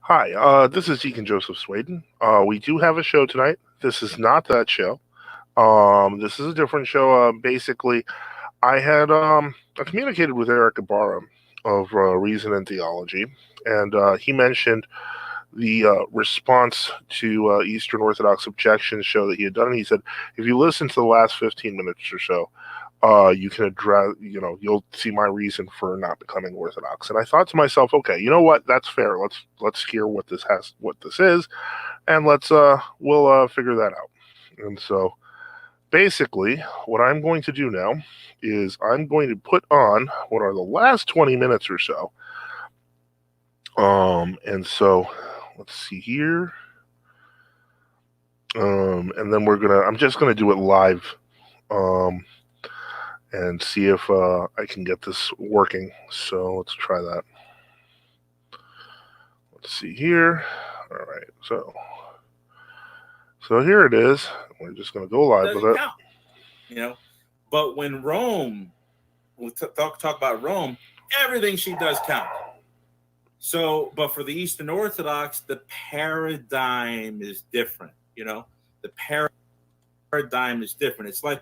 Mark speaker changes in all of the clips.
Speaker 1: Hi, this is Deacon Joseph Swaden. We do have a show tonight. This is not that show. This is a different show. Basically, I communicated with Erick Ybarra of Reason and Theology, and he mentioned the response to Eastern Orthodox objections show that he had done. And he said, if you listen to the last 15 minutes or so, you can address, you'll see my reason for not becoming Orthodox. And I thought to myself, okay, you know what? That's fair. Let's hear what this is, and we'll figure that out. And so basically, what I'm going to do now is I'm going to put on what are the last 20 minutes or so. And so let's see here. And then I'm just gonna do it live. And see if I can get this working. So let's try that. Let's see here. All right, so here it is. We're just going to go live with it.
Speaker 2: Count, but when Rome, we'll talk about Rome, everything she does count. So, but for the Eastern Orthodox, the paradigm is different. The paradigm is different. It's like.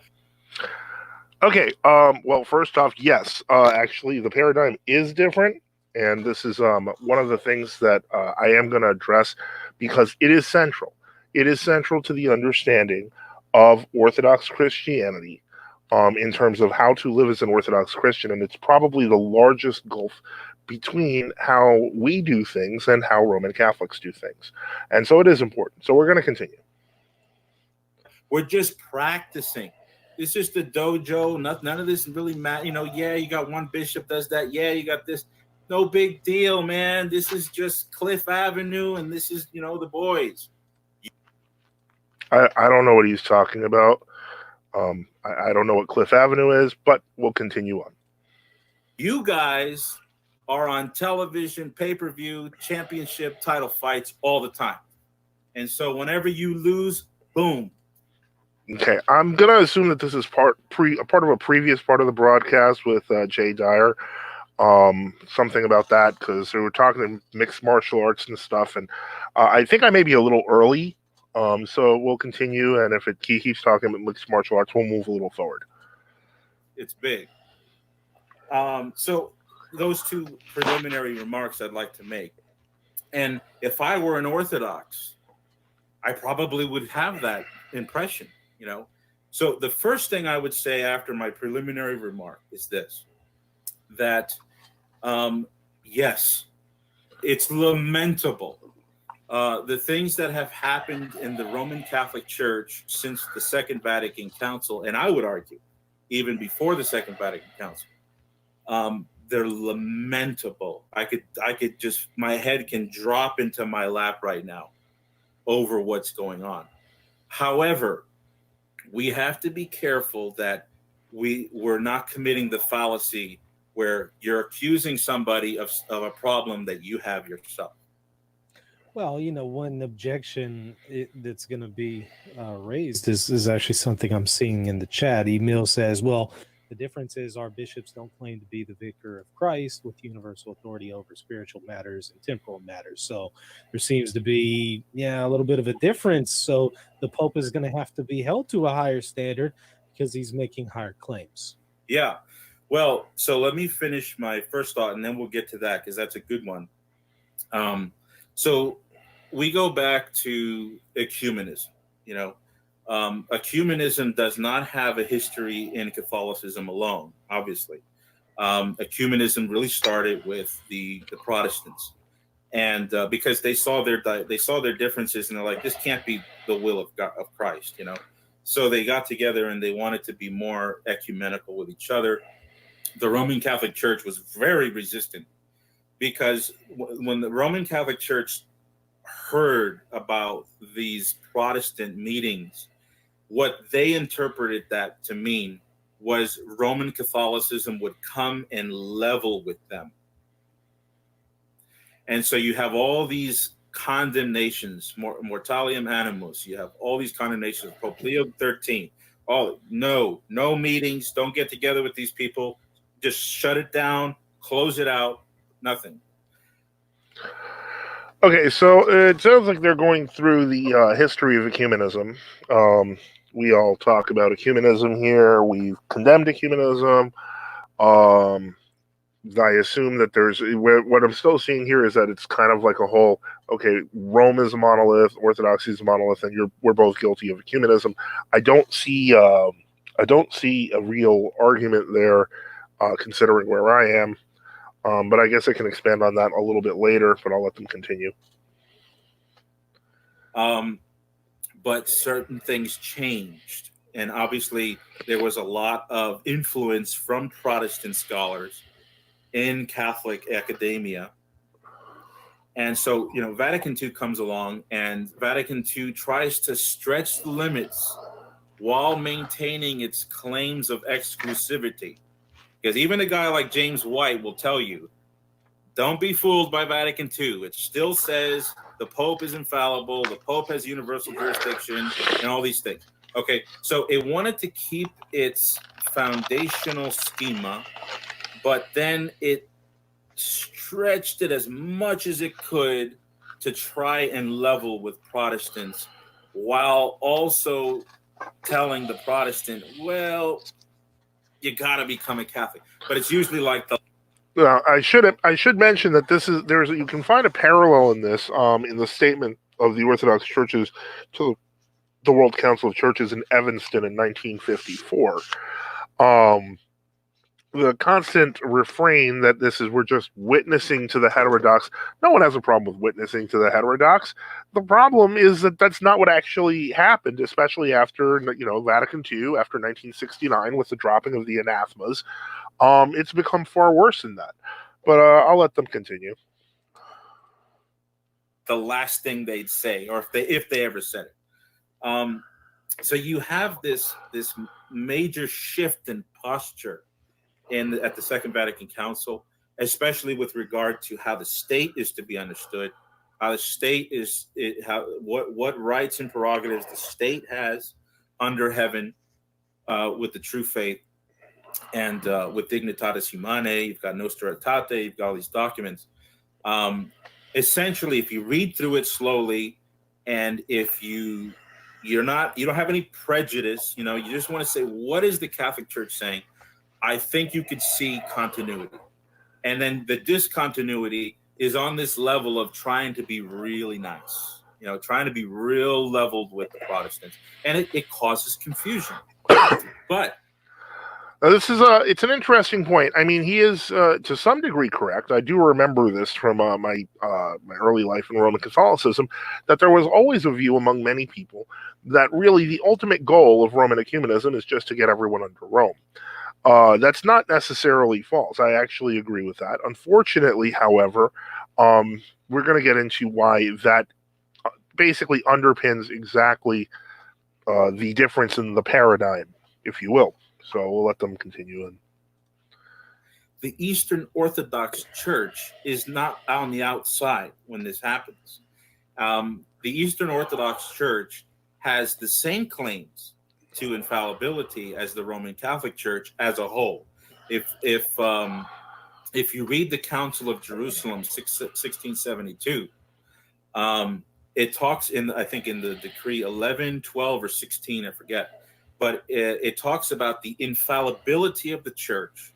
Speaker 1: Okay. Well, first off, yes. Actually, the paradigm is different, and this is one of the things that I am going to address because it is central. It is central to the understanding of Orthodox Christianity, in terms of how to live as an Orthodox Christian, and it's probably the largest gulf between how we do things and how Roman Catholics do things, and so it is important. So we're going to continue.
Speaker 2: We're just practicing. It's just a dojo. None of this really matters. Yeah, you got one bishop does that. Yeah, you got this. No big deal, man. This is just Cliff Avenue, and this is, the boys.
Speaker 1: I don't know what he's talking about. I don't know what Cliff Avenue is, but we'll continue on.
Speaker 2: You guys are on television, pay-per-view, championship title fights all the time. And so whenever you lose, boom.
Speaker 1: Okay, I'm gonna assume that this is part of a previous part of the broadcast with Jay Dyer. Something about that because we were talking mixed martial arts and stuff, and I think I may be a little early. So we'll continue, and if he keeps talking about mixed martial arts, we'll move a little forward.
Speaker 2: It's big. So those two preliminary remarks I'd like to make, and if I were an Orthodox, I probably would have that impression. So the first thing I would say after my preliminary remark is this, that yes, it's lamentable. The things that have happened in the Roman Catholic Church since the Second Vatican Council, and I would argue even before the Second Vatican Council, they're lamentable. I could just, my head can drop into my lap right now over what's going on. However, we have to be careful that we're not committing the fallacy where you're accusing somebody of a problem that you have yourself.
Speaker 3: Well, one objection that's going to be raised is actually something I'm seeing in the chat. Emil says, well, the difference is our bishops don't claim to be the vicar of Christ with universal authority over spiritual matters and temporal matters. So there seems to be, a little bit of a difference. So the Pope is going to have to be held to a higher standard because he's making higher claims.
Speaker 2: Yeah. Well, so let me finish my first thought and then we'll get to that because that's a good one. So we go back to ecumenism. Ecumenism does not have a history in Catholicism alone, obviously. Ecumenism really started with the Protestants, and because they saw their differences and they're like, this can't be the will of God, of Christ, So they got together and they wanted to be more ecumenical with each other. The Roman Catholic Church was very resistant because when the Roman Catholic Church heard about these Protestant meetings, what they interpreted that to mean was Roman Catholicism would come and level with them. And so you have all these condemnations, mortalium animus, you have all these condemnations, Pope Leo XIII, no meetings, don't get together with these people, just shut it down, close it out, nothing.
Speaker 1: Okay, so it sounds like they're going through the history of ecumenism. We all talk about ecumenism here. We've condemned ecumenism. Um, I assume that there's what I'm still seeing here is that it's kind of like a whole. Okay, Rome is a monolith, Orthodoxy is a monolith, and we're both guilty of ecumenism. I don't see I don't see a real argument there, considering where I am. But I guess I can expand on that a little bit later. But I'll let them continue.
Speaker 2: But certain things changed, and obviously there was a lot of influence from Protestant scholars in Catholic academia. And so, Vatican II comes along, and Vatican II tries to stretch the limits while maintaining its claims of exclusivity. Because even a guy like James White will tell you, don't be fooled by Vatican II. It still says the Pope is infallible, the Pope has universal jurisdiction, and all these things. Okay, so it wanted to keep its foundational schema, but then it stretched it as much as it could to try and level with Protestants, while also telling the Protestant, well, you got to become a Catholic. But it's usually like the
Speaker 1: I should mention that you can find a parallel in this in the statement of the Orthodox churches to the World Council of Churches in Evanston in 1954. The constant refrain that we're just witnessing to the heterodox. No one has a problem with witnessing to the heterodox. The problem is that that's not what actually happened, especially after Vatican II, after 1969, with the dropping of the anathemas. It's become far worse than that. But I'll let them continue.
Speaker 2: The last thing they'd say, or if they ever said it. So you have this major shift in posture at the Second Vatican Council, especially with regard to how the state is to be understood, how the state what rights and prerogatives the state has under heaven with the true faith, and with Dignitatis Humanae. You've got Nostra Aetate, you've got all these documents. Essentially, if you read through it slowly, and if you don't have any prejudice, you just want to say, what is the Catholic Church saying? I think you could see continuity. And then the discontinuity is on this level of trying to be really nice, trying to be real leveled with the Protestants. And it causes confusion. But
Speaker 1: it's an interesting point. I mean, he is to some degree correct. I do remember this from my early life in Roman Catholicism, that there was always a view among many people that really the ultimate goal of Roman ecumenism is just to get everyone under Rome. That's not necessarily false. I actually agree with that. Unfortunately, however, we're going to get into why that basically underpins exactly the difference in the paradigm, if you will. So we'll let them continue. And
Speaker 2: the Eastern Orthodox Church is not on the outside when this happens. The Eastern Orthodox Church has the same claims to infallibility as the Roman Catholic Church as a whole. If you read the Council of Jerusalem, 1672, it talks I think in the decree 11, 12, or 16, I forget. But it talks about the infallibility of the church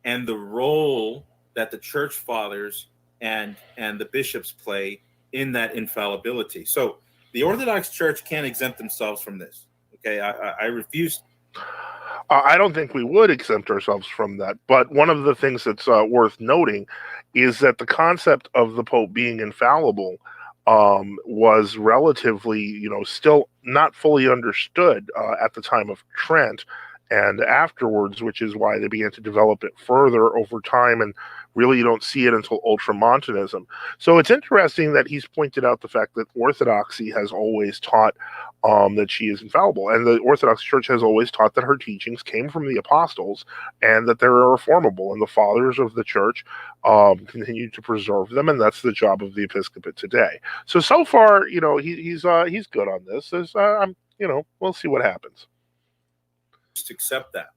Speaker 2: and the role that the church fathers and the bishops play in that infallibility. So the Orthodox Church can't exempt themselves from this. Okay, I refuse.
Speaker 1: I don't think we would exempt ourselves from that. But one of the things that's worth noting is that the concept of the Pope being infallible was relatively, still not fully understood at the time of Trent and afterwards, which is why they began to develop it further over time. And really, you don't see it until Ultramontanism. So it's interesting that he's pointed out the fact that Orthodoxy has always taught that she is infallible. And the Orthodox Church has always taught that her teachings came from the apostles and that they're reformable. And the fathers of the church continue to preserve them. And that's the job of the episcopate today. So far, he's good on this. We'll see what happens.
Speaker 2: Just accept that.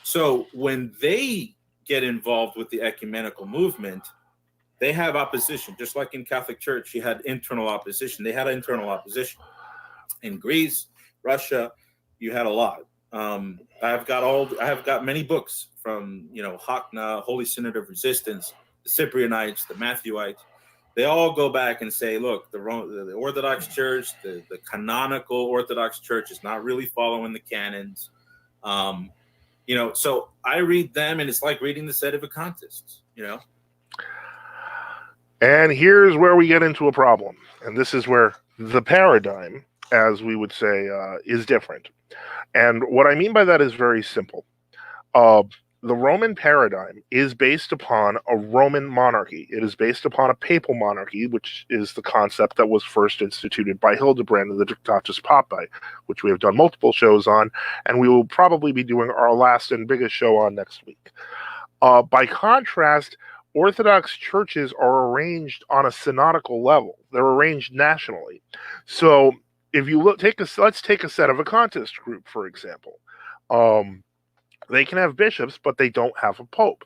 Speaker 2: So when they get involved with the ecumenical movement, they have opposition, just like in Catholic Church, you had internal opposition. They had internal opposition. In Greece, Russia, you had a lot. I have got many books from, Hakna, Holy Synod of Resistance, the Cyprianites, the Matthewites. They all go back and say, look, the Orthodox Church, the canonical Orthodox Church is not really following the canons. So I read them, and it's like reading the Sedevacantists,
Speaker 1: And here's where we get into a problem. And this is where the paradigm, as we would say, is different. And what I mean by that is very simple. The Roman paradigm is based upon a Roman monarchy. It is based upon a papal monarchy, which is the concept that was first instituted by Hildebrand in the Dictatus Papae, which we have done multiple shows on, and we will probably be doing our last and biggest show on next week. By contrast, Orthodox churches are arranged on a synodical level. They're arranged nationally. So if you let's take a Sedevacantist group, for example. They can have bishops, but they don't have a pope.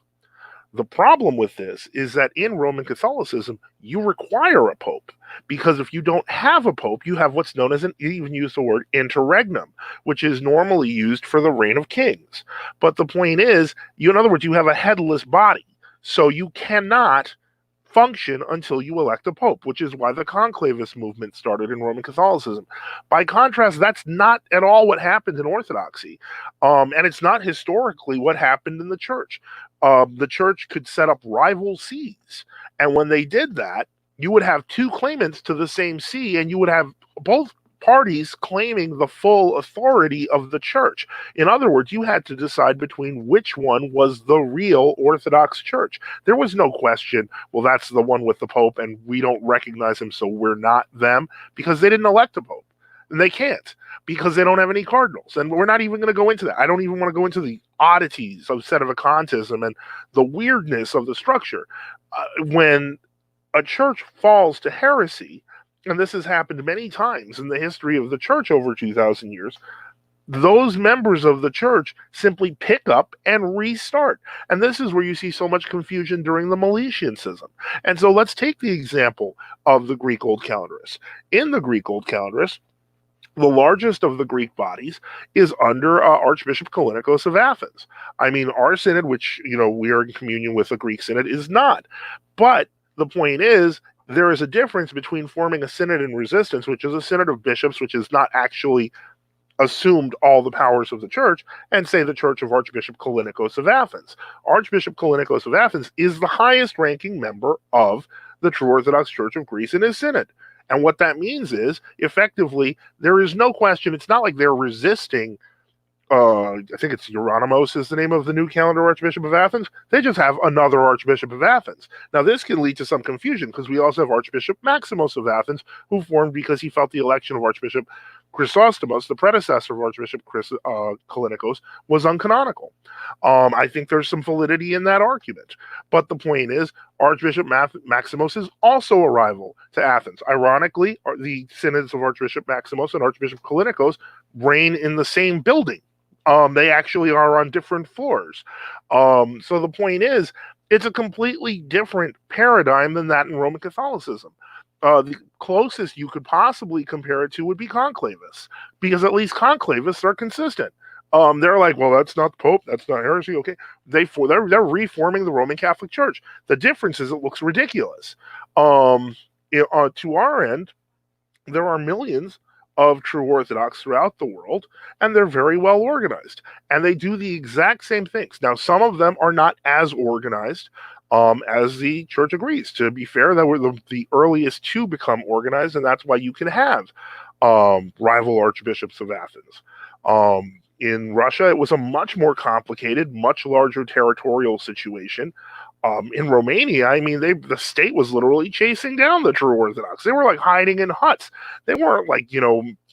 Speaker 1: The problem with this is that in Roman Catholicism, you require a pope, because if you don't have a pope, you have what's known as you even use the word interregnum, which is normally used for the reign of kings. But the point is, in other words, you have a headless body, so you cannot function until you elect a pope, which is why the conclavist movement started in Roman Catholicism. By contrast, that's not at all what happened in Orthodoxy, and it's not historically what happened in the church. The church could set up rival sees, and when they did that, you would have two claimants to the same see, and you would have both parties claiming the full authority of the church. In other words, you had to decide between which one was the real Orthodox Church. There was no question, well, that's the one with the Pope, and we don't recognize him, so we're not them, because they didn't elect a Pope. And they can't, because they don't have any cardinals. And we're not even going to go into that. I don't even want to go into the oddities of Sedevacantism and the weirdness of the structure. When a church falls to heresy, and this has happened many times in the history of the church over 2,000 years, those members of the church simply pick up and restart. And this is where you see so much confusion during the Meletian Schism. And so let's take the example of the Greek Old Calendarists. In the Greek Old Calendarists, the largest of the Greek bodies is under Archbishop Callinicos of Athens. I mean, our synod, which, we are in communion with the Greek synod, is not. But the point is, there is a difference between forming a synod in resistance, which is a synod of bishops, which is not actually assumed all the powers of the church, and say the Church of Archbishop Callinicos of Athens. Archbishop Callinicos of Athens is the highest ranking member of the True Orthodox Church of Greece in his synod. And what that means is, effectively, there is no question. It's not like they're resisting I think it's Euronymos is the name of the new calendar Archbishop of Athens. They just have another Archbishop of Athens. Now, this can lead to some confusion, because we also have Archbishop Maximos of Athens, who formed because he felt the election of Archbishop Chrysostomos, the predecessor of Archbishop Callinicos, was uncanonical. I think there's some validity in that argument. But the point is, Archbishop Maximos is also a rival to Athens. Ironically, the synods of Archbishop Maximos and Archbishop Callinicos reign in the same building. They actually are on different floors. So the point is, it's a completely different paradigm than that in Roman Catholicism. The closest you could possibly compare it to would be conclavists, because at least conclavists are consistent. They're like, well, that's not the Pope, that's not heresy. Okay, they're reforming the Roman Catholic Church. The difference is it looks ridiculous. To our end, there are millions of true Orthodox throughout the world, and they're very well organized, and they do the exact same things. Now, some of them are not as organized as the Church of Greece. To be fair, they were the earliest to become organized, and that's why you can have rival archbishops of Athens. In Russia, it was a much more complicated, much larger territorial situation. In Romania, I mean, the state was literally chasing down the true Orthodox. They were like hiding in huts. They weren't like,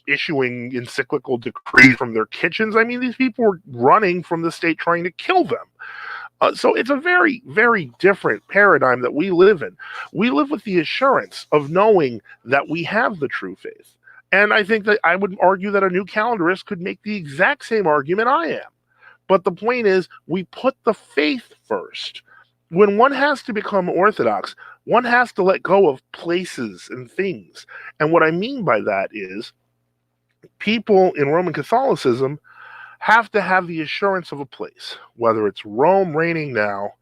Speaker 1: issuing encyclical decrees from their kitchens. I mean, these people were running from the state trying to kill them. So it's a very, very different paradigm that we live in. We live with the assurance of knowing that we have the true faith. And I think that I would argue that a new calendarist could make the exact same argument I am. But the point is, we put the faith first. When one has to become Orthodox, one has to let go of places and things. And what I mean by that is people in Roman Catholicism have to have the assurance of a place, whether it's Rome reigning now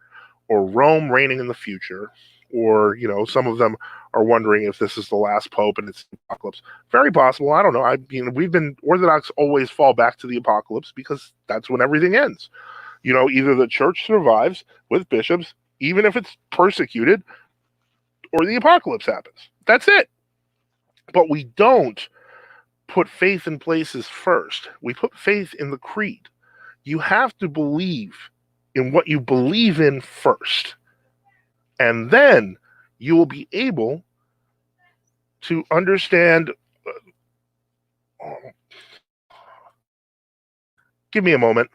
Speaker 1: or Rome reigning in the future, or, some of them are wondering if this is the last pope and it's the apocalypse. Very possible. I don't know. Orthodox always fall back to the apocalypse because that's when everything ends. Either the church survives with bishops, even if it's persecuted, or the apocalypse happens. That's it. But we don't put faith in places first. We put faith in the creed. You have to believe in what you believe in first. And then you will be able to understand. Give me a moment.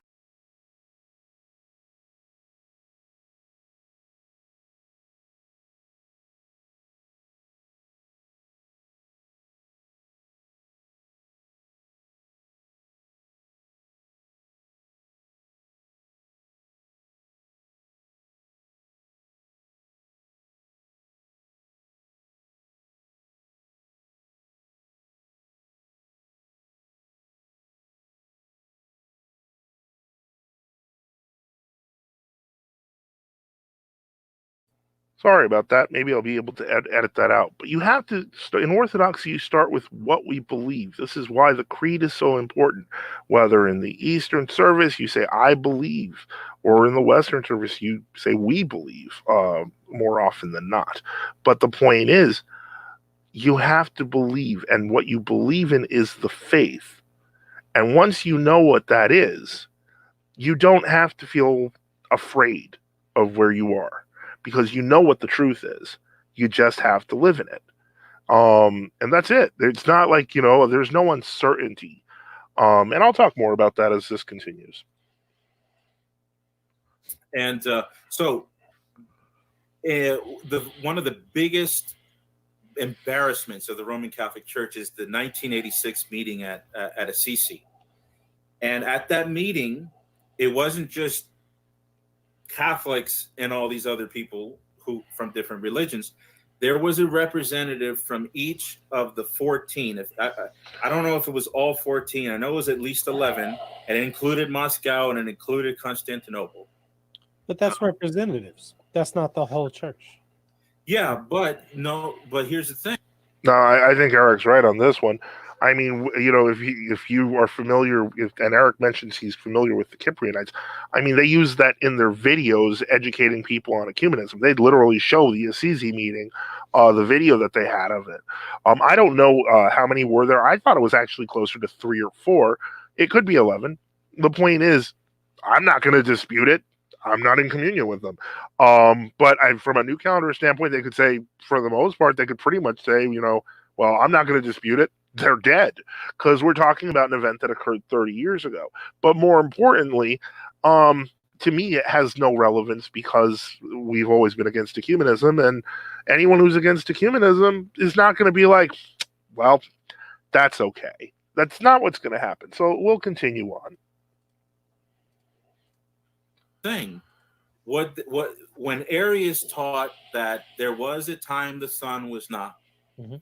Speaker 1: Sorry about that. Maybe I'll be able to edit that out. But you have to, in Orthodoxy, you start with what we believe. This is why the creed is so important. Whether in the Eastern service, you say, I believe, or in the Western service, you say, we believe, more often than not. But the point is, you have to believe, and what you believe in is the faith. And once you know what that is, you don't have to feel afraid of where you are, because you know what the truth is. You just have to live in it. And that's it. It's not like, there's no uncertainty. And I'll talk more about that as this continues.
Speaker 2: And one of the biggest embarrassments of the Roman Catholic Church is the 1986 meeting at Assisi. And at that meeting, it wasn't just Catholics and all these other people who from different religions. There was a representative from each of the 14. I don't know if it was all 14. I know it was at least 11, and it included Moscow and it included Constantinople.
Speaker 3: But that's representatives. That's not the whole church.
Speaker 2: Yeah, but here's the thing.
Speaker 1: No, I think Erick's right on this one. I mean, if you are familiar, and Erick mentions he's familiar with the Cyprianites, I mean, they use that in their videos educating people on ecumenism. They'd literally show the Assisi meeting, the video that they had of it. I don't know how many were there. I thought it was actually closer to 3 or 4. It could be 11. The point is, I'm not going to dispute it. I'm not in communion with them. But from a new calendar standpoint, they could say, for the most part, they could pretty much say, well, I'm not going to dispute it. They're dead, because we're talking about an event that occurred 30 years ago. But more importantly, to me, it has no relevance, because we've always been against ecumenism, and anyone who's against ecumenism is not going to be like, well, that's okay. That's not what's going to happen. So we'll continue on.
Speaker 2: When Arius taught that there was a time the sun was not, mm-hmm.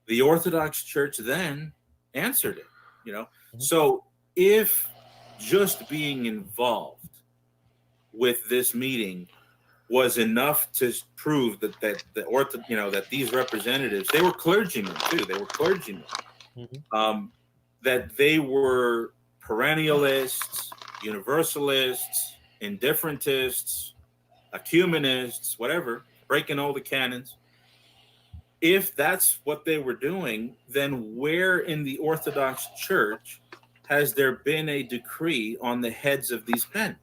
Speaker 2: The Orthodox Church then answered it, Mm-hmm. So if just being involved with this meeting was enough to prove that these representatives, they were clergymen too. They were clergymen. Mm-hmm. That they were perennialists, universalists, indifferentists, ecumenists, whatever, breaking all the canons. If that's what they were doing, then where in the Orthodox Church has there been a decree on the heads of these men?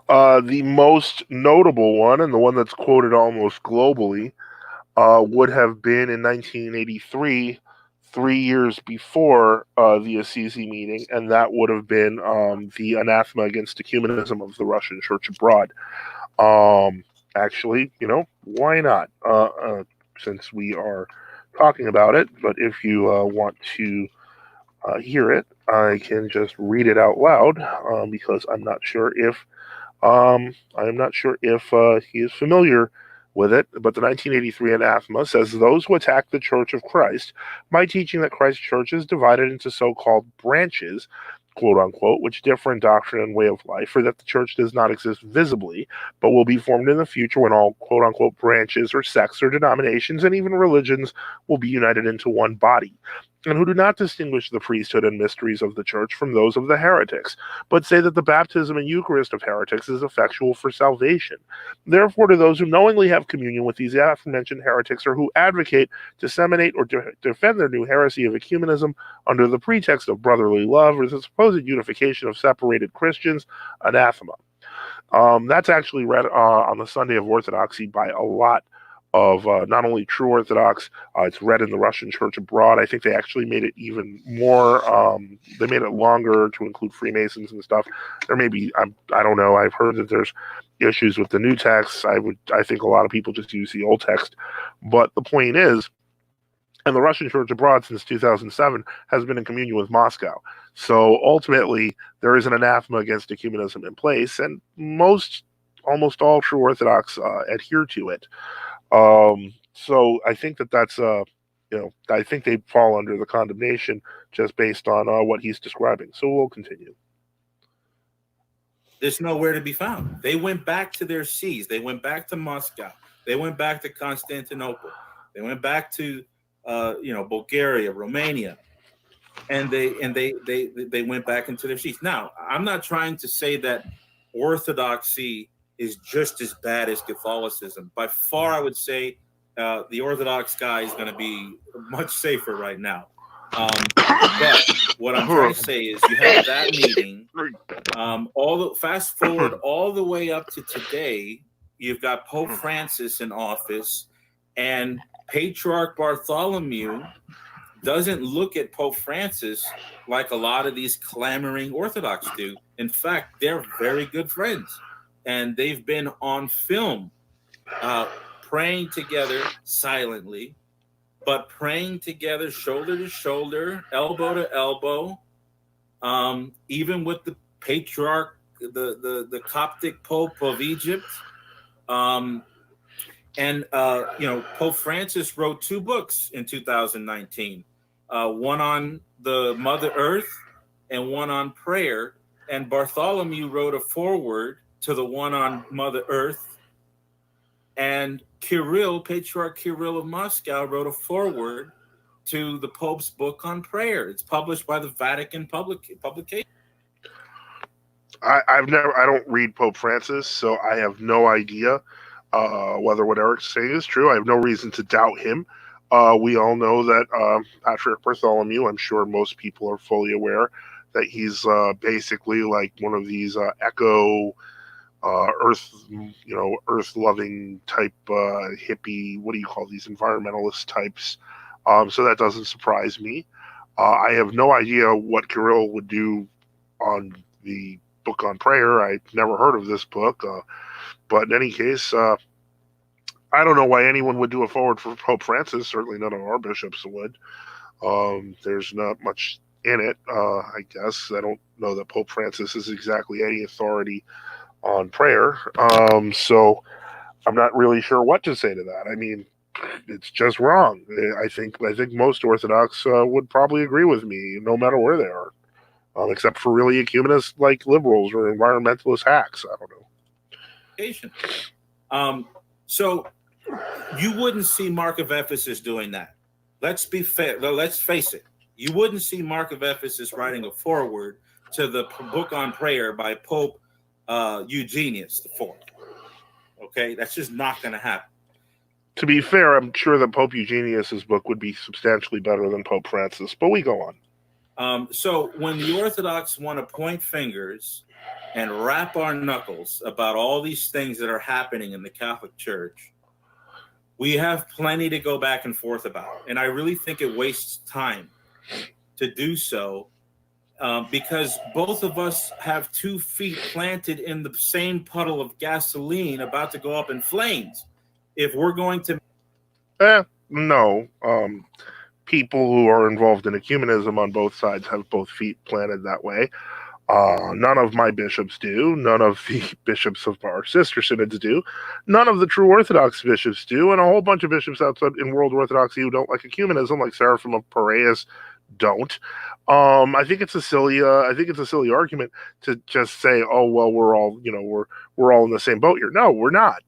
Speaker 1: The most notable one, and the one that's quoted almost globally, would have been in 1983, 3 years before the Assisi meeting, and that would have been the anathema against ecumenism of the Russian Church abroad. Actually, why not? Since we are talking about it, but if you want to hear it, I can just read it out loud, because I'm not sure if I am not sure if he is familiar with it, but the 1983 anathema says those who attack the Church of Christ by teaching that Christ's church is divided into so-called branches, quote unquote, which differ in doctrine and way of life, or that the church does not exist visibly, but will be formed in the future when all quote unquote branches or sects or denominations and even religions will be united into one body, and who do not distinguish the priesthood and mysteries of the church from those of the heretics, but say that the baptism and Eucharist of heretics is effectual for salvation. Therefore, to those who knowingly have communion with these aforementioned heretics or who advocate, disseminate, or defend their new heresy of ecumenism under the pretext of brotherly love or the supposed unification of separated Christians, anathema. That's actually read on the Sunday of Orthodoxy by a lot of not only true Orthodox, it's read in the Russian Church abroad. I think they actually made it even more, they made it longer to include Freemasons and stuff. There may be, I don't know, I've heard that there's issues with the new text. I think a lot of people just use the old text. But the point is, and the Russian Church abroad since 2007 has been in communion with Moscow. So ultimately, there is an anathema against ecumenism in place, and almost all true Orthodox adhere to it. So I think that's I think they fall under the condemnation just based on what he's describing. So we'll continue.
Speaker 2: There's nowhere to be found. They went back to their sees. They went back to Moscow. They went back to Constantinople. They went back to Bulgaria, Romania, and they went back into their seats. Now, I'm not trying to say that Orthodoxy is just as bad as Catholicism. By far, I would say the Orthodox guy is going to be much safer right now. But what I'm trying to say is, you have that meeting. Fast forward all the way up to today, you've got Pope Francis in office, and Patriarch Bartholomew doesn't look at Pope Francis like a lot of these clamoring Orthodox do. In fact, they're very good friends, and they've been on film praying together silently, but praying together shoulder to shoulder, elbow to elbow, even with the Patriarch, the Coptic Pope of Egypt. Pope Francis wrote 2 books in 2019, one on the Mother Earth and one on prayer. And Bartholomew wrote a foreword to the one on Mother Earth. And Kirill, Patriarch Kirill of Moscow, wrote a foreword to the Pope's book on prayer. It's published by the Vatican publication.
Speaker 1: I don't read Pope Francis, so I have no idea whether what Erick's saying is true. I have no reason to doubt him. We all know that Patriarch Bartholomew, I'm sure most people are fully aware that he's basically like one of these eco earth-loving type hippie, what do you call these, environmentalist types. So that doesn't surprise me. I have no idea what Kirill would do on the book on prayer. I've never heard of this book. But in any case, I don't know why anyone would do a forward for Pope Francis. Certainly none of our bishops would. There's not much in it, I guess. I don't know that Pope Francis is exactly any authority on prayer. So I'm not really sure what to say to that. I mean, it's just wrong. I think most Orthodox would probably agree with me, no matter where they are, except for really ecumenists like liberals or environmentalist hacks. I don't know.
Speaker 2: So you wouldn't see Mark of Ephesus doing that. Let's be fair. Let's face it. You wouldn't see Mark of Ephesus writing a foreword to the book on prayer by Pope Eugenius IV. Okay, that's just not going to happen.
Speaker 1: To be fair, I'm sure that Pope Eugenius's book would be substantially better than Pope Francis, but we go on.
Speaker 2: So when the Orthodox want to point fingers and wrap our knuckles about all these things that are happening in the Catholic Church, we have plenty to go back and forth about. And I really think it wastes time to do so because both of us have 2 feet planted in the same puddle of gasoline about to go up in flames. If we're going to...
Speaker 1: No. People who are involved in ecumenism on both sides have both feet planted that way. None of my bishops do. None of the bishops of our sister synods do. None of the true Orthodox bishops do. And a whole bunch of bishops outside in world Orthodoxy who don't like ecumenism, like Seraphim of Piraeus, don't. I think it's a silly argument to just say, oh well, we're all in the same boat here. No, we're not.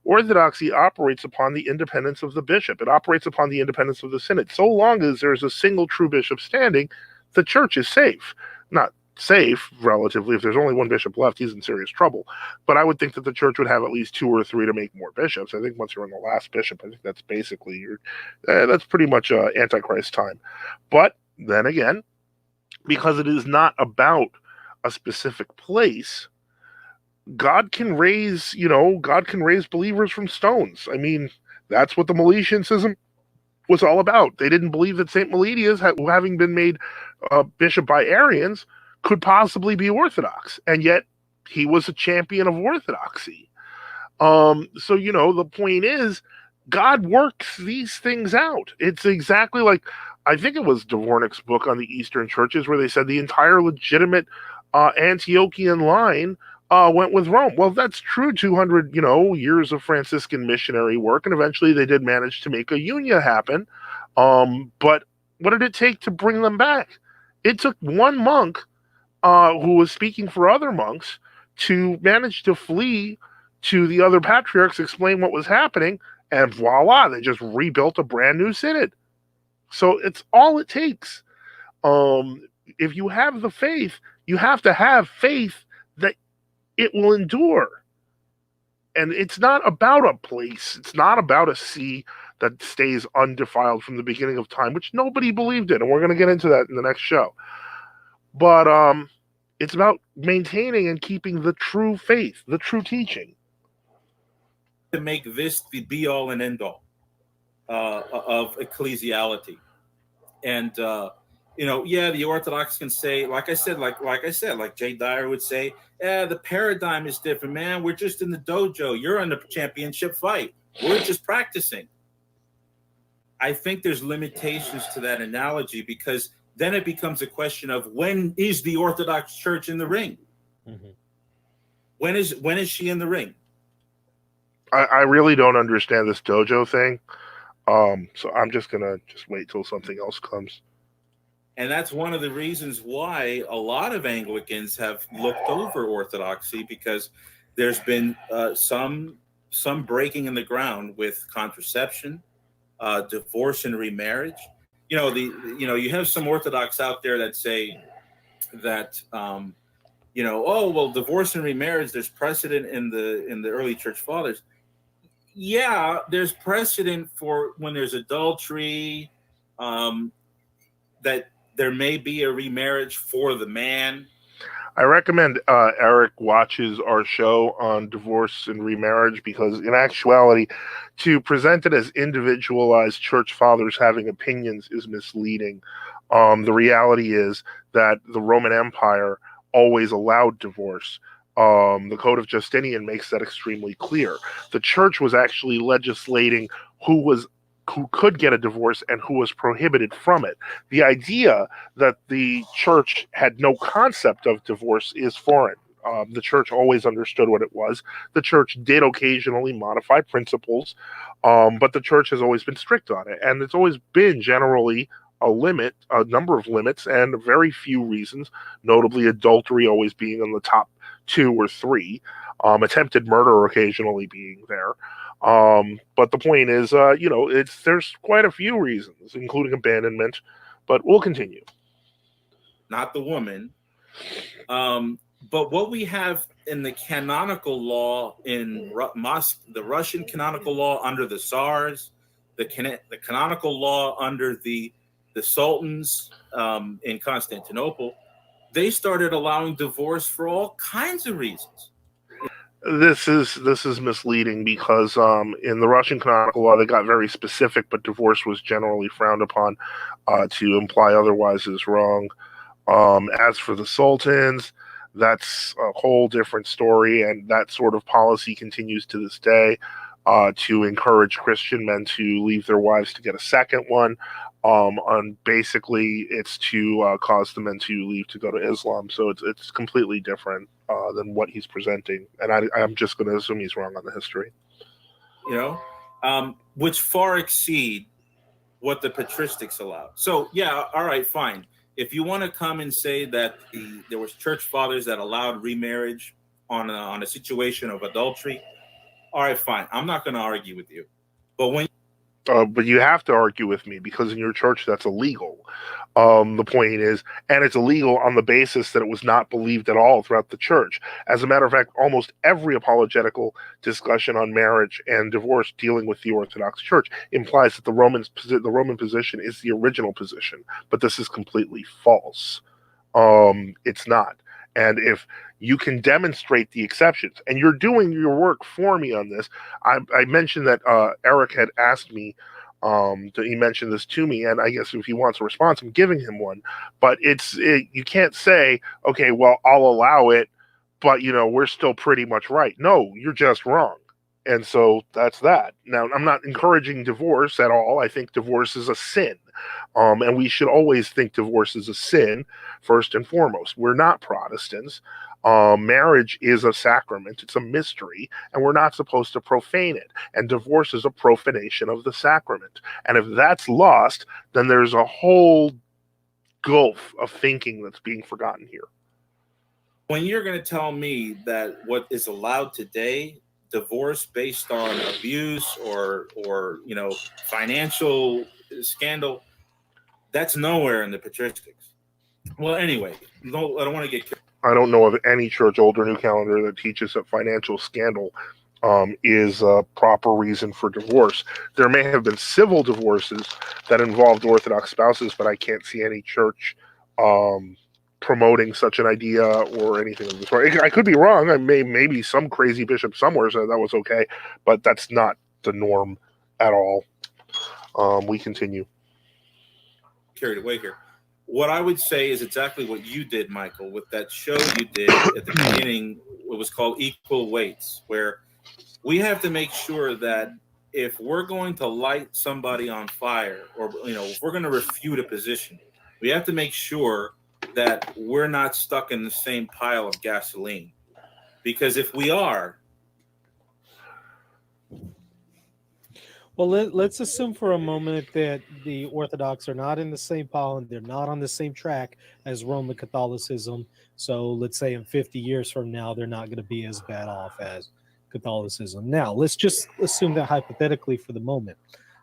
Speaker 1: Orthodoxy operates upon the independence of the bishop. It operates upon the independence of the synod. So long as there's a single true bishop standing, the church is safe. Not safe, relatively. If there's only one bishop left, he's in serious trouble. But I would think that the church would have at least 2 or 3 to make more bishops. I think once you're in the last bishop, I think that's basically that's pretty much Antichrist time. But then again, because it is not about a specific place, God can raise believers from stones. I mean, that's what the Meletian schism was all about. They didn't believe that St. Meletius, having been made bishop by Arians, could possibly be Orthodox, and yet he was a champion of Orthodoxy. So the point is, God works these things out. It's exactly like, I think it was Dvornik's book on the Eastern churches, where they said the entire legitimate Antiochian line went with Rome. Well, that's true. 200 years of Franciscan missionary work, and eventually they did manage to make a union happen. But what did it take to bring them back? It took one monk who was speaking for other monks to manage to flee to the other patriarchs, explain what was happening, and voila, they just rebuilt a brand new synod. So it's all it takes. If you have the faith, you have to have faith that it will endure. And it's not about a place. It's not about a see that stays undefiled from the beginning of time, which nobody believed in. And we're going to get into that in the next show. But it's about maintaining and keeping the true faith, the true teaching.
Speaker 2: To make this the be-all and end-all of ecclesiality. And, the Orthodox can say, like Jay Dyer would say, the paradigm is different, man. We're just in the dojo. You're in the championship fight. We're just practicing. I think there's limitations to that analogy, because then it becomes a question of, when is the Orthodox Church in the ring? Mm-hmm. When is she in the ring?
Speaker 1: I really don't understand this dojo thing. So I'm just going to wait till something else comes.
Speaker 2: And that's one of the reasons why a lot of Anglicans have looked over Orthodoxy, because there's been some breaking in the ground with contraception, divorce and remarriage. You have some Orthodox out there that say that divorce and remarriage, there's precedent in the early church fathers. Yeah, there's precedent for when there's adultery, that there may be a remarriage for the man.
Speaker 1: I recommend Erick watches our show on divorce and remarriage, because in actuality, to present it as individualized church fathers having opinions is misleading. The reality is that the Roman Empire always allowed divorce. The Code of Justinian makes that extremely clear. The church was actually legislating who could get a divorce and who was prohibited from it. The idea that the church had no concept of divorce is foreign. The church always understood what it was. The church did occasionally modify principles, but the church has always been strict on it. And it's always been generally a number of limits, and very few reasons, notably adultery always being in the top 2 or 3, attempted murder occasionally being there. But the point is, there's quite a few reasons, including abandonment, but we'll continue.
Speaker 2: Not the woman. But what we have in the canonical law in the Russian canonical law under the Tsars, the canonical law under the sultans in Constantinople, they started allowing divorce for all kinds of reasons.
Speaker 1: This is misleading, because in the Russian canonical law they got very specific, but divorce was generally frowned upon. To imply otherwise is wrong. As for the sultans, that's a whole different story, and that sort of policy continues to this day, to encourage Christian men to leave their wives to get a second one. On basically, it's to cause the men to leave to go to Islam. So it's completely different than what he's presenting, and I'm just going to assume he's wrong on the history.
Speaker 2: Which far exceed what the patristics allow. So yeah, all right, fine. If you want to come and say that there was church fathers that allowed remarriage on a situation of adultery, all right, fine. I'm not going to argue with you. But
Speaker 1: but you have to argue with me because in your church that's illegal. The point is, and it's illegal on the basis that it was not believed at all throughout the church. As a matter of fact, almost every apologetical discussion on marriage and divorce dealing with the Orthodox Church implies that the Roman position is the original position, but this is completely false. It's not. And if you can demonstrate the exceptions, and you're doing your work for me on this, I mentioned that Erick had asked me, he mentioned this to me, and I guess if he wants a response, I'm giving him one. But you can't say, okay, well, I'll allow it, but we're still pretty much right. No, you're just wrong. And so that's that. Now, I'm not encouraging divorce at all. I think divorce is a sin. And we should always think divorce is a sin, first and foremost. We're not Protestants. Marriage is a sacrament. It's a mystery, and we're not supposed to profane it. And divorce is a profanation of the sacrament. And if that's lost, then there's a whole gulf of thinking that's being forgotten here.
Speaker 2: When you're going to tell me that what is allowed today, divorce based on abuse or financial scandal, that's nowhere in the patristics. Well, anyway, I don't want to get.
Speaker 1: I don't know of any church, old or new calendar, that teaches that financial scandal is a proper reason for divorce. There may have been civil divorces that involved Orthodox spouses, but I can't see any church promoting such an idea or anything of the sort. I could be wrong. Maybe some crazy bishop somewhere said that was okay, but that's not the norm at all. We continue.
Speaker 2: Carried away here. What I would say is exactly what you did, Michael, with that show you did at the beginning. It was called Equal Weights, where we have to make sure that if we're going to light somebody on fire, or if we're going to refute a position, we have to make sure that we're not stuck in the same pile of gasoline. Because if we are,
Speaker 3: well, let's assume for a moment that the Orthodox are not in the same pile and they're not on the same track as Roman Catholicism. So let's say in 50 years from now, they're not going to be as bad off as Catholicism. Now, let's just assume that hypothetically for the moment.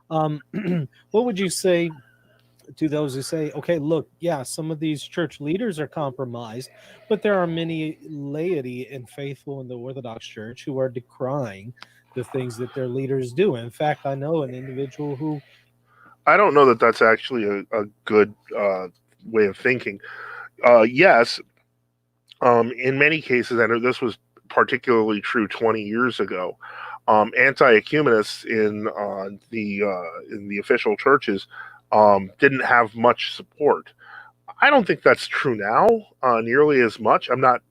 Speaker 3: What would you say to those who say, okay, look, yeah, some of these church leaders are compromised, but there are many laity and faithful in the Orthodox Church who are decrying the things that their leaders do. In fact, I know an individual who...
Speaker 1: I don't know that that's actually a good way of thinking. Yes, in many cases, and this was particularly true 20 years ago, anti-ecumenists in the official churches didn't have much support. I don't think that's true now nearly as much. I'm not,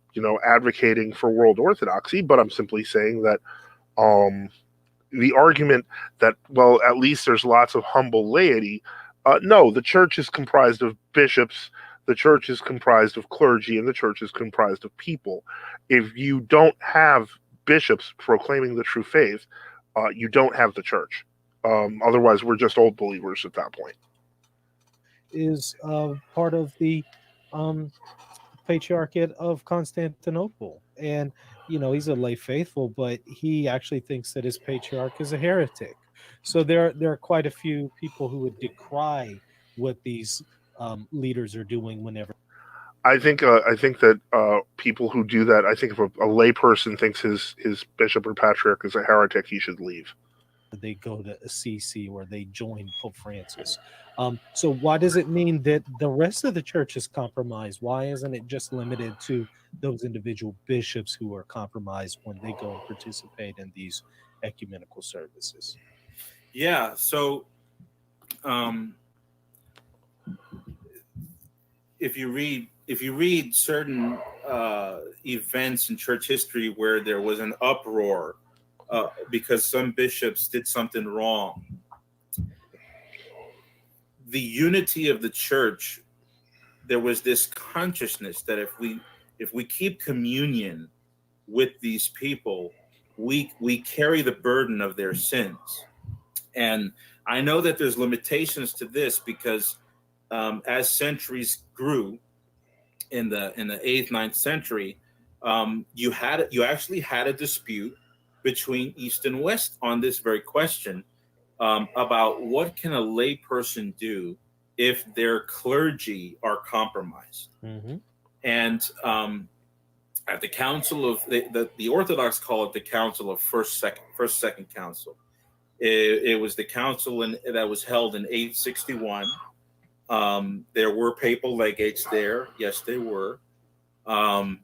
Speaker 1: advocating for world orthodoxy, but I'm simply saying that the argument that, well, at least there's lots of humble laity. No, the church is comprised of bishops, the church is comprised of clergy, and the church is comprised of people. If you don't have bishops proclaiming the true faith, you don't have the church. Otherwise, we're just old believers at that point.
Speaker 3: Is part of the Patriarchate of Constantinople. And, he's a lay faithful, but he actually thinks that his patriarch is a heretic. So there are quite a few people who would decry what these leaders are doing whenever.
Speaker 1: I think that people who do that, I think if a lay person thinks his bishop or patriarch is a heretic, he should leave.
Speaker 3: They go to Assisi or they join Pope Francis. So why does it mean that the rest of the church is compromised? Why isn't it just limited to those individual bishops who are compromised when they go and participate in these ecumenical services?
Speaker 2: Yeah, so if you read certain events in church history where there was an uproar because some bishops did something wrong, the unity of the church, there was this consciousness that if we keep communion with these people, we carry the burden of their sins. And I know that there's limitations to this because as centuries grew in the 8th, 9th century, you actually had a dispute between East and West on this very question about what can a lay person do if their clergy are compromised.
Speaker 3: Mm-hmm.
Speaker 2: And at the Council of the Orthodox call it the Council of First Second Council. It was the council that was held in 861. There were papal legates there. Yes, they were. And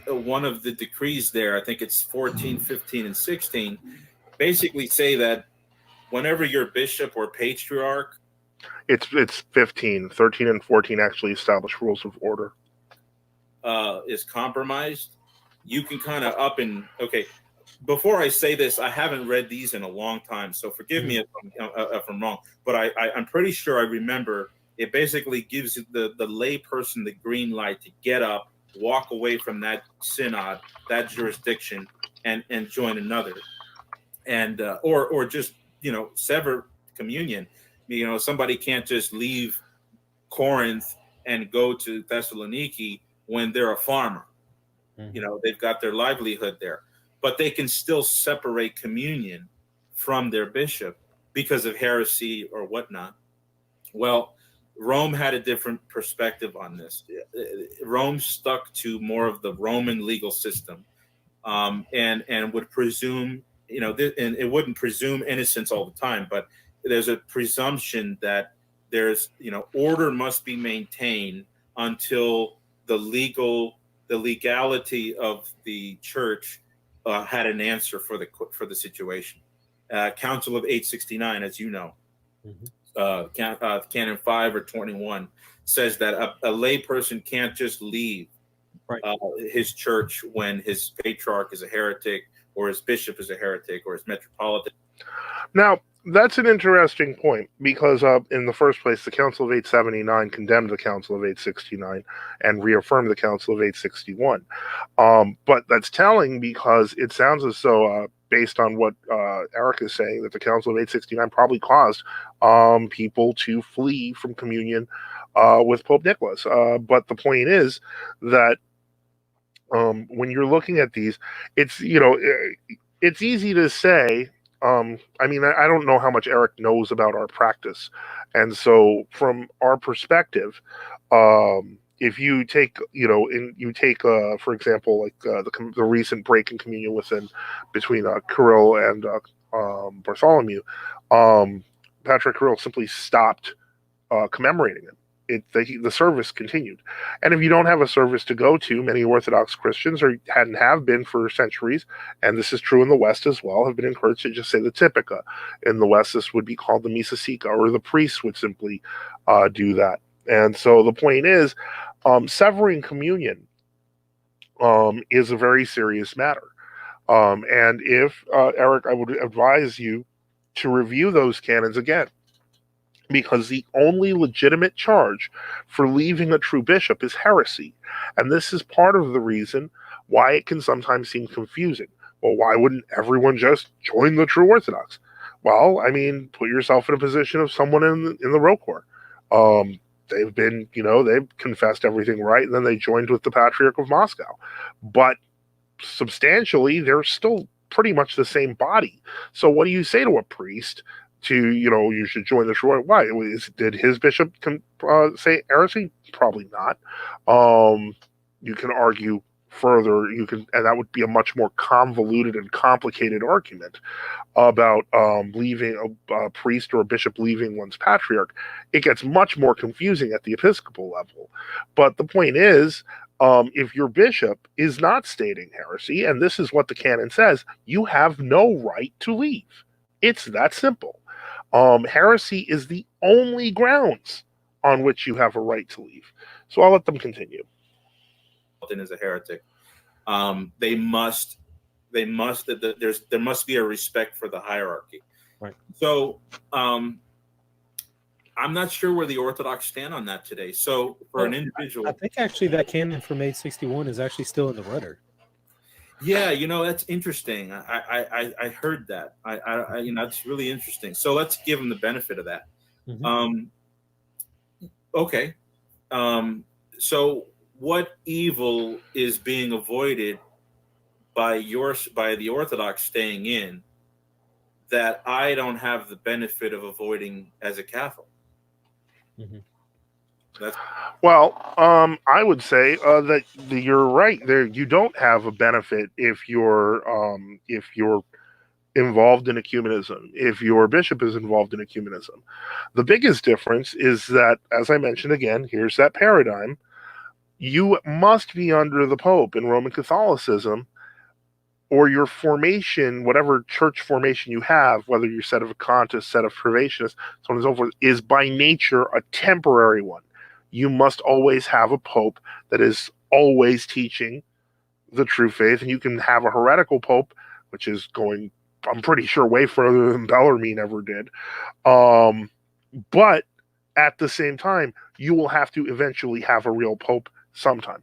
Speaker 2: one of the decrees there, I think it's 14, 15, and 16, basically say that whenever your bishop or patriarch,
Speaker 1: It's 15. 13 and 14 actually establish rules of order.
Speaker 2: is compromised, you can kind of okay. Before I say this, I haven't read these in a long time, so forgive me if I'm wrong. But I'm pretty sure I remember it basically gives the lay person the green light to get up, walk away from that synod, that jurisdiction, and join another, and or just sever communion. Somebody can't just leave Corinth and go to Thessaloniki when they're a farmer.
Speaker 3: Mm-hmm.
Speaker 2: They've got their livelihood there, but they can still separate communion from their bishop because of heresy or whatnot. Well, Rome had a different perspective on this. Rome stuck to more of the Roman legal system, and would presume, and it wouldn't presume innocence all the time, but there's a presumption that there's, order must be maintained until the legality of the church had an answer for the situation. Council of 869, as you know, Canon 5 or 21 says that a lay person can't just leave his church when his patriarch is a heretic, or his bishop is a heretic, or his metropolitan.
Speaker 1: Now, that's an interesting point because in the first place, the Council of 879 condemned the Council of 869 and reaffirmed the Council of 861. But that's telling because it sounds as though, based on what Erick is saying, that the Council of 869 probably caused people to flee from communion with Pope Nicholas. But the point is that when you're looking at these, it's easy to say. I mean, I don't know how much Erick knows about our practice, and so from our perspective, if you take, for example, like the recent break in communion between Kirill and Bartholomew, Patrick Kirill simply stopped commemorating it. The service continued, and if you don't have a service to go to, many Orthodox Christians have been for centuries, and this is true in the West as well, have been encouraged to just say the Typica. In the West, this would be called the Missa Sica, or the priest would simply do that. And so the point is, severing communion is a very serious matter. And if Erick, I would advise you to review those canons again, because the only legitimate charge for leaving a true bishop is heresy. And this is part of the reason why it can sometimes seem confusing. Well, why wouldn't everyone just join the true Orthodox? Well, I mean, put yourself in a position of someone in the Rokor. They've confessed everything right, and then they joined with the Patriarch of Moscow. But substantially, they're still pretty much the same body. So what do you say to a priest? You should join the true. Why? Did his bishop say heresy? Probably not. You can argue further. And that would be a much more convoluted and complicated argument about leaving a priest or a bishop leaving one's patriarch. It gets much more confusing at the Episcopal level. But the point is, if your bishop is not stating heresy, and this is what the canon says, you have no right to leave. It's that simple. Heresy is the only grounds on which you have a right to leave. So I'll let them continue.
Speaker 2: Is a heretic. There must be a respect for the hierarchy.
Speaker 3: Right.
Speaker 2: So I'm not sure where the Orthodox stand on that today. So for an individual,
Speaker 3: I think actually that canon from 861 is actually still in the rudder.
Speaker 2: yeah, that's interesting. I heard that. I it's really interesting. So let's give him the benefit of that.
Speaker 3: Mhm.
Speaker 2: Okay. So what evil is being avoided by the Orthodox staying in that I don't have the benefit of avoiding as a Catholic?
Speaker 3: Mhm.
Speaker 1: Well, I would say that you're right. There, you don't have a benefit if you're involved in ecumenism, if your bishop is involved in ecumenism. The biggest difference is that, as I mentioned again, here's that paradigm. You must be under the Pope in Roman Catholicism, or your formation, whatever church formation you have, whether you're set of Vacantists, set of Privationists, so on and so forth, is by nature a temporary one. You must always have a Pope that is always teaching the true faith, and you can have a heretical Pope, which is going, I'm pretty sure, way further than Bellarmine ever did. But at the same time, you will have to eventually have a real Pope sometime.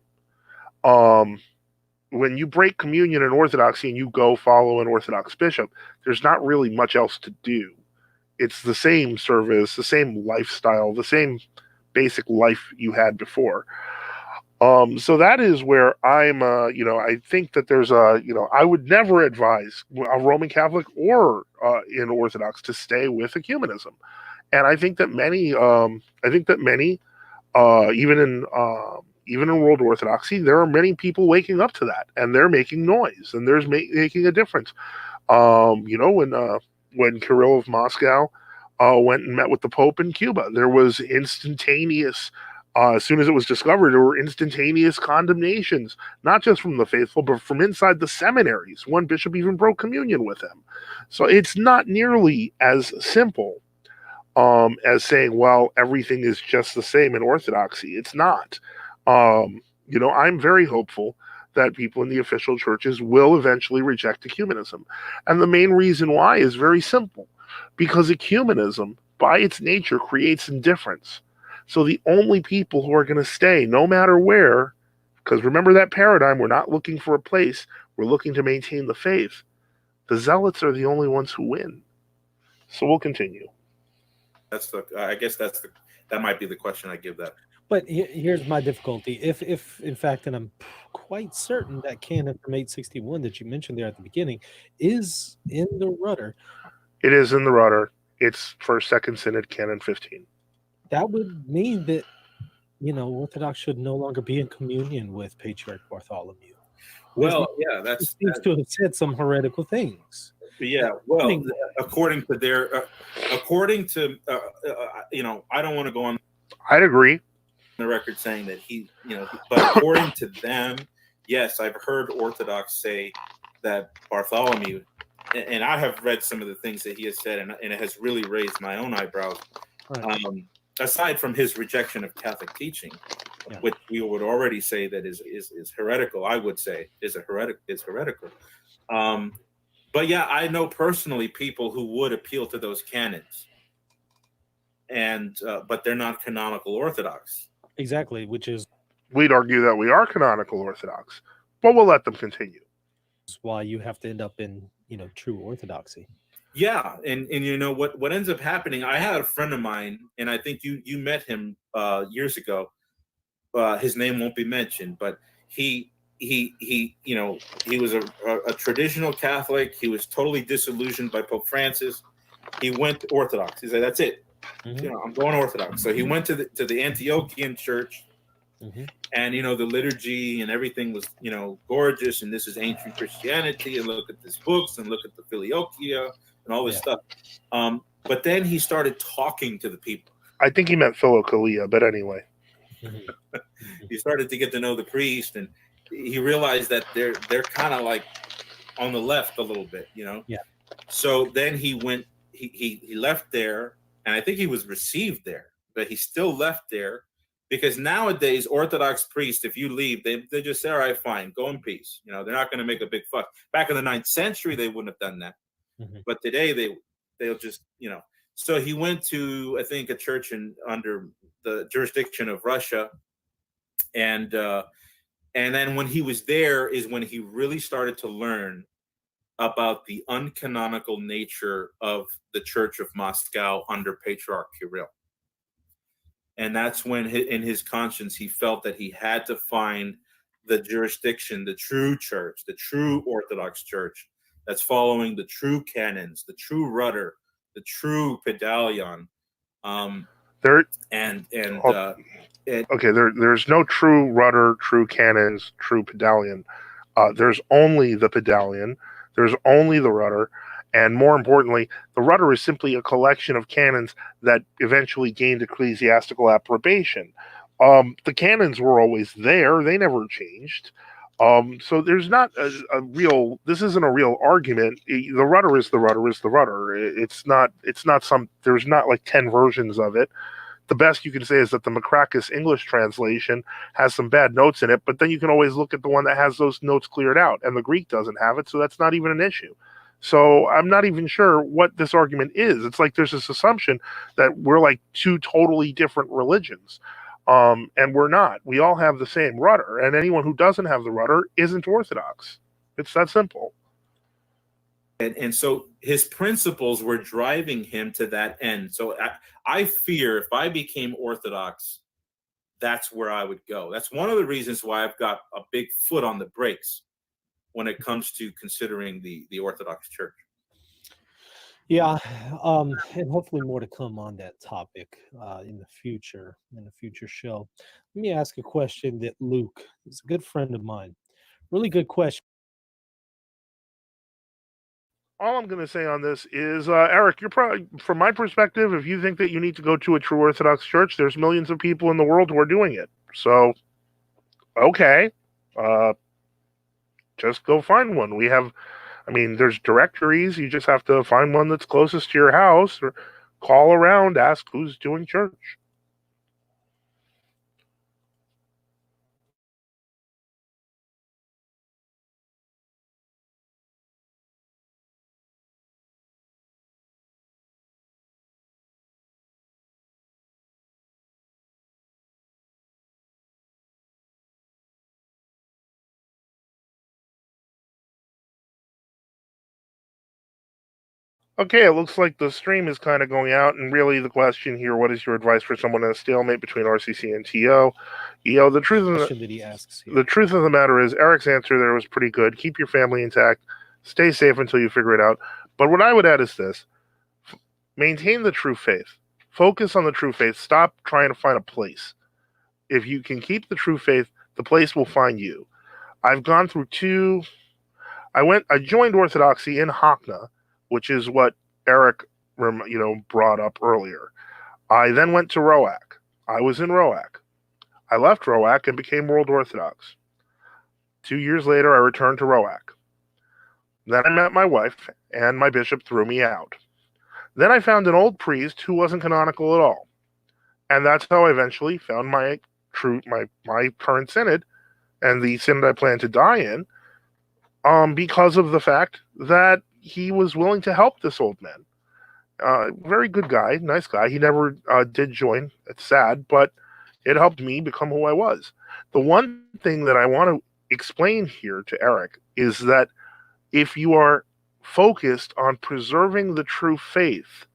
Speaker 1: When you break communion in Orthodoxy and you go follow an Orthodox bishop, there's not really much else to do. It's the same service, the same lifestyle, the same basic life you had before. So that is where I think that there's I would never advise a Roman Catholic or in Orthodox to stay with ecumenism. And I think that many, even in World Orthodoxy, there are many people waking up to that, and they're making noise, and there's making a difference. When Kirill of Moscow went and met with the Pope in Cuba, there was instantaneous. As soon as it was discovered, there were instantaneous condemnations, not just from the faithful, but from inside the seminaries. One bishop even broke communion with him. So it's not nearly as simple as saying, well, everything is just the same in Orthodoxy. It's not. I'm very hopeful that people in the official churches will eventually reject ecumenism. And the main reason why is very simple, because ecumenism, by its nature, creates indifference. So the only people who are going to stay, no matter where, because remember that paradigm, we're not looking for a place, we're looking to maintain the faith. The zealots are the only ones who win. So we'll continue.
Speaker 2: I guess that might be the question I give that.
Speaker 3: But here's my difficulty. If in fact, and I'm quite certain that canon from 861 that you mentioned there at the beginning is in the rudder.
Speaker 1: It is in the rudder. It's First, Second Synod, Canon 15.
Speaker 3: That would mean that, Orthodox should no longer be in communion with Patriarch Bartholomew.
Speaker 2: Well, yeah, that
Speaker 3: seems to have said some heretical things.
Speaker 2: Yeah, well, according to I don't want to go on.
Speaker 1: I'd agree.
Speaker 2: The record saying that but according to them, yes, I've heard Orthodox say that Bartholomew, and I have read some of the things that he has said, and it has really raised my own eyebrows. Right. Aside from his rejection of Catholic teaching, which we would already say that is heretical, I would say is heretical. But yeah, I know personally people who would appeal to those canons, and but they're not canonical Orthodox.
Speaker 3: Exactly, which is
Speaker 1: we'd argue that we are canonical Orthodox, but we'll let them continue.
Speaker 3: That's why you have to end up in true Orthodoxy.
Speaker 2: Yeah, and what ends up happening. I had a friend of mine, and I think you met him years ago. His name won't be mentioned, but he was a traditional Catholic. He was totally disillusioned by Pope Francis. He went to Orthodox. He said, "That's it. Mm-hmm. I'm going Orthodox." So he went to the Antiochian church, mm-hmm. and the liturgy and everything was gorgeous. And this is ancient Christianity. And look at these books and look at the Filioquia and all this stuff. But then he started talking to the people.
Speaker 1: I think he meant Philokalia, but anyway.
Speaker 2: Mm-hmm. He started to get to know the priest, and he realized that they're kind of like on the left a little bit, Yeah. So then he went. He left there, and I think he was received there, but he still left there because nowadays Orthodox priests, if you leave, they just say, "All right, fine, go in peace." They're not going to make a big fuss. Back in the 9th century, they wouldn't have done that, mm-hmm. But today they'll just So he went to, I think, a church under the jurisdiction of Russia, and then when he was there is when he really started to learn about the uncanonical nature of the Church of Moscow under Patriarch Kirill. And that's when, in his conscience, he felt that he had to find the jurisdiction, the true church, the true Orthodox Church that's following the true canons, the true rudder, the true pedalion.
Speaker 1: There's no true rudder, true cannons, true pedalion. There's only the pedalion. There's only the rudder. And more importantly, the rudder is simply a collection of canons that eventually gained ecclesiastical approbation. The canons were always there. They never changed. So there's not a real, this isn't a real argument. The rudder is the rudder is the rudder. It's not there's not like 10 versions of it. The best you can say is that the Makrakis English translation has some bad notes in it, but then you can always look at the one that has those notes cleared out, and the Greek doesn't have it, so that's not even an issue. So I'm not even sure what this argument is. It's like there's this assumption that we're like two totally different religions, and we're not. We all have the same rudder, and anyone who doesn't have the rudder isn't Orthodox. It's that simple.
Speaker 2: And so his principles were driving him to that end. So I fear if I became Orthodox, that's where I would go. That's one of the reasons why I've got a big foot on the brakes when it comes to considering the Orthodox Church.
Speaker 3: Yeah, and hopefully more to come on that topic in the future show. Let me ask a question that Luke is a good friend of mine. Really good question.
Speaker 1: All I'm going to say on this is, Eric, you're probably, from my perspective, if you think that you need to go to a true Orthodox church, there's millions of people in the world who are doing it. So, okay, just go find one. There's directories. You just have to find one that's closest to your house, or call around, ask who's doing church. Okay, it looks like the stream is kind of going out, and really the question here, what is your advice for someone in a stalemate between RCC and TO? The truth of the matter is, Eric's answer there was pretty good. Keep your family intact. Stay safe until you figure it out. But what I would add is this. Maintain the true faith. Focus on the true faith. Stop trying to find a place. If you can keep the true faith, the place will find you. I've gone through I joined Orthodoxy in Hakhna, which is what Erick, brought up earlier. I then went to Roac. I was in Roac. I left Roac and became World Orthodox. 2 years later, I returned to Roac. Then I met my wife, and my bishop threw me out. Then I found an old priest who wasn't canonical at all. And that's how I eventually found my current synod, and the synod I plan to die in, because of the fact that he was willing to help this old man. Very good guy, nice guy. He never did join. It's sad, but it helped me become who I was. The one thing that I want to explain here to Erick is that if you are focused on preserving the true faith,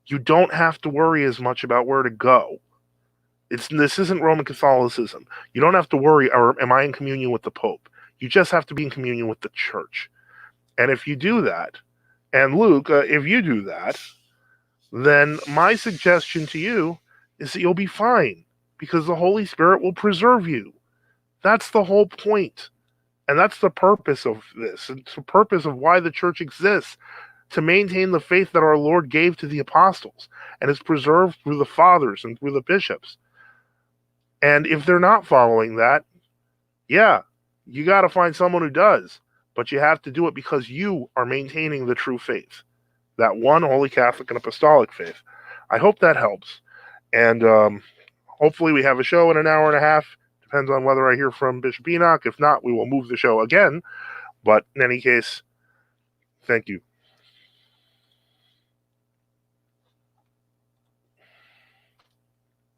Speaker 1: you don't have to worry as much about where to go. This isn't Roman Catholicism. You don't have to worry, or am I in communion with the Pope? You just have to be in communion with the Church. And if you do that, and Luke, if you do that, then my suggestion to you is that you'll be fine, because the Holy Spirit will preserve you. That's the whole point. And that's the purpose of this. It's the purpose of why the church exists, to maintain the faith that our Lord gave to the apostles and is preserved through the fathers and through the bishops. And if they're not following that, yeah, you got to find someone who does. But you have to do it because you are maintaining the true faith, that one Holy Catholic and Apostolic faith. I hope that helps. And hopefully we have a show in an hour and a half. Depends on whether I hear from Bishop Enoch. If not, we will move the show again. But in any case, thank you.